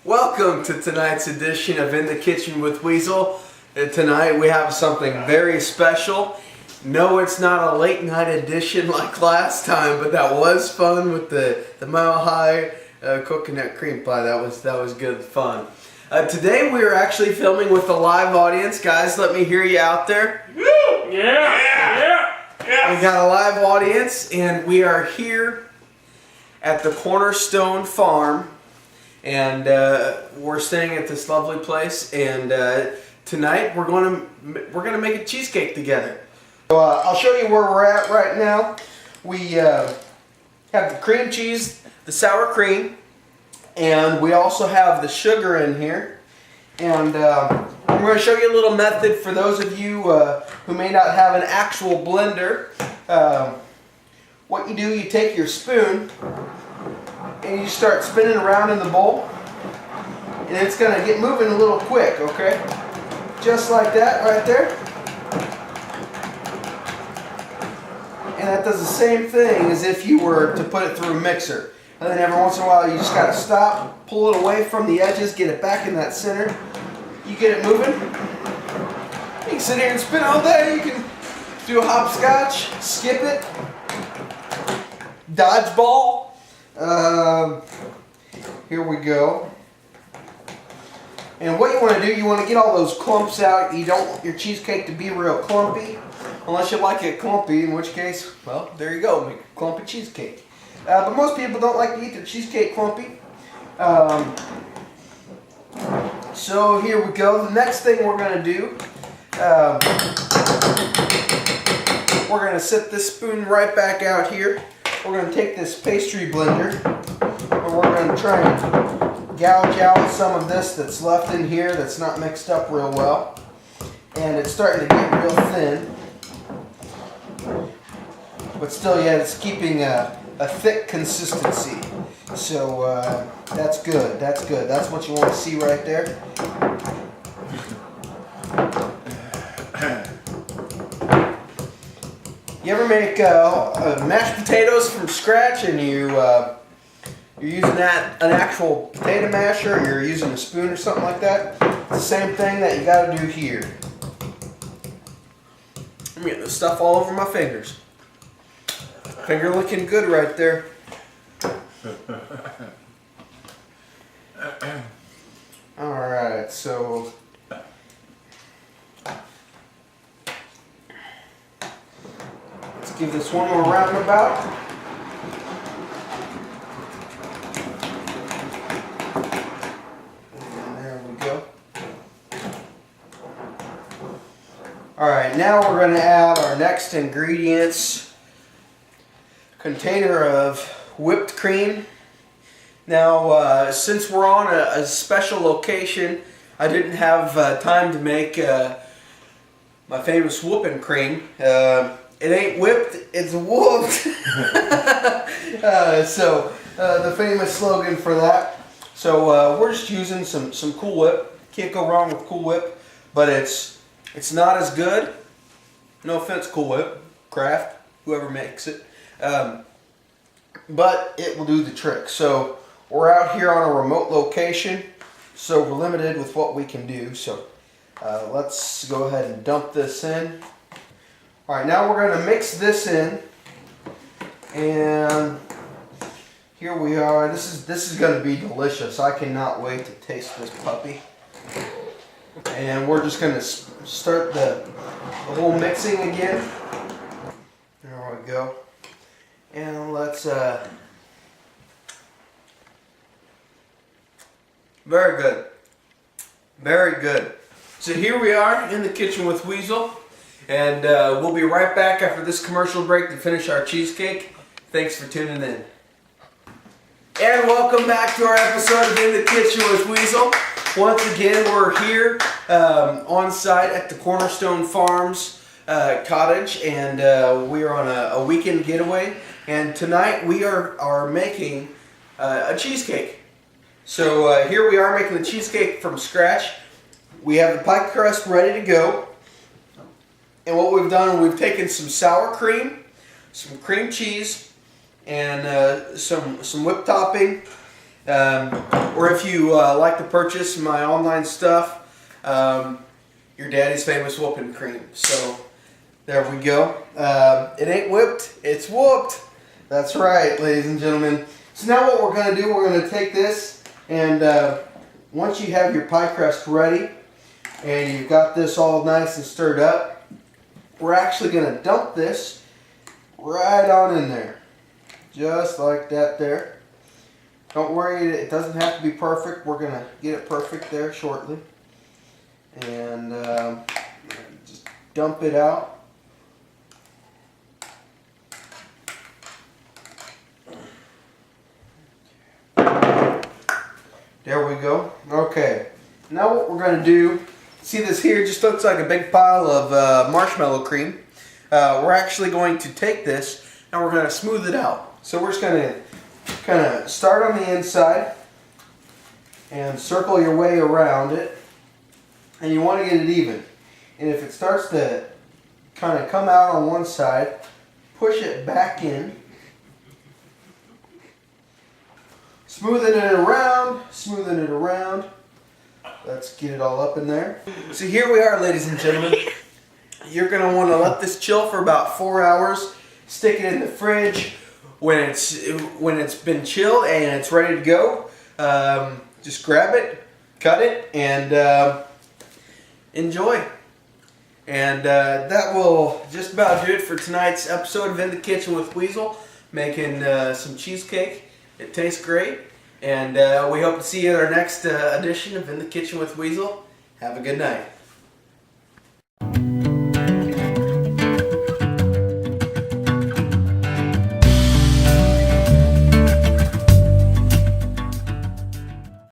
Welcome to tonight's edition of In the Kitchen with Weezul. Tonight we have something very special. No, it's not a late night edition like last time, but that was fun with the Mile High coconut cream pie. That was good fun. Today we are actually filming with a live audience. Guys, let me hear you out there. Woo! Yeah! We got a live audience, and we are here at the Cornerstone Farm, and we're staying at this lovely place. And tonight we're gonna make a cheesecake together. So, I'll show you where we're at right now. We have the cream cheese, the sour cream, and we also have the sugar in here. And I'm going to show you a little method for those of you who may not have an actual blender. What you do, you take your spoon and you start spinning around in the bowl, and it's going to get moving a little quick, okay? Just like that right there. And that does the same thing as if you were to put it through a mixer. And then every once in a while you just got to stop, pull it away from the edges, get it back in that center. You get it moving. You can sit here and spin all day. You can do a hopscotch, skip it, dodgeball. Here we go. And what you want to do, you want to get all those clumps out. You don't want your cheesecake to be real clumpy, unless you like it clumpy, in which case, well, there you go, make a clumpy cheesecake. But most people don't like to eat their cheesecake clumpy. So here we go. The next thing we're going to do, we're going to set this spoon right back out here. We're going to take this pastry blender, and we're going to try and gouge out some of this that's left in here that's not mixed up real well. And it's starting to get real thin. But still, yeah, it's keeping a thick consistency. So that's good. That's good. That's what you want to see right there. You ever make mashed potatoes from scratch, and you're using an actual potato masher, or you're using a spoon or something like that? It's the same thing that you got to do here. I'm getting this stuff all over my fingers. Finger looking good right there. Alright, so let's give this one more roundabout. And there we go. Alright, now we're going to add our next ingredients. Container of whipped cream. Now, since we're on a special location, I didn't have time to make my famous whooping cream. It ain't whipped, it's whooped. So the famous slogan for that. So we're just using some Cool Whip. Can't go wrong with Cool Whip, but it's not as good. No offense, Cool Whip, Kraft, whoever makes it. But it will do the trick. So we're out here on a remote location, so we're limited with what we can do. So let's go ahead and dump this in. Alright, now we're going to mix this in, and here we are. This is going to be delicious. I cannot wait to taste this puppy. And we're just going to start the whole mixing again. There we go. And let's, very good. Very good. So here we are in the kitchen with Weezul, and we'll be right back after this commercial break to finish our cheesecake. Thanks for tuning in. And welcome back to our episode of In the Kitchen with Weezul. Once again, we're here on site at the Cornerstone Farms cottage, and we are on a weekend getaway. And tonight we are making a cheesecake. So here we are making the cheesecake from scratch. We have the pie crust ready to go. And what we've done, we've taken some sour cream, some cream cheese, and some whipped topping. Or if you like to purchase my online stuff, your daddy's famous whooping cream. So there we go. It ain't whipped, it's whooped. That's right, ladies and gentlemen. So now what we're going to do, we're going to take this and once you have your pie crust ready and you've got this all nice and stirred up, we're actually going to dump this right on in there. Just like that there. Don't worry, it doesn't have to be perfect. We're going to get it perfect there shortly. And just dump it out. There we go. Okay. Now what we're going to do, see this here just looks like a big pile of marshmallow cream. We're actually going to take this and we're going to smooth it out. So we're just going to kind of start on the inside and circle your way around it. And you want to get it even. And if it starts to kind of come out on one side, push it back in. Smoothing it around, smoothing it around. Let's get it all up in there. So here we are, ladies and gentlemen. You're going to want to let this chill for about 4 hours. Stick it in the fridge. When it's been chilled and it's ready to go, just grab it, cut it, and enjoy. And that will just about do it for tonight's episode of In the Kitchen with Weezul, making some cheesecake. It tastes great, and we hope to see you at our next edition of In the Kitchen with Weezul. Have a good night.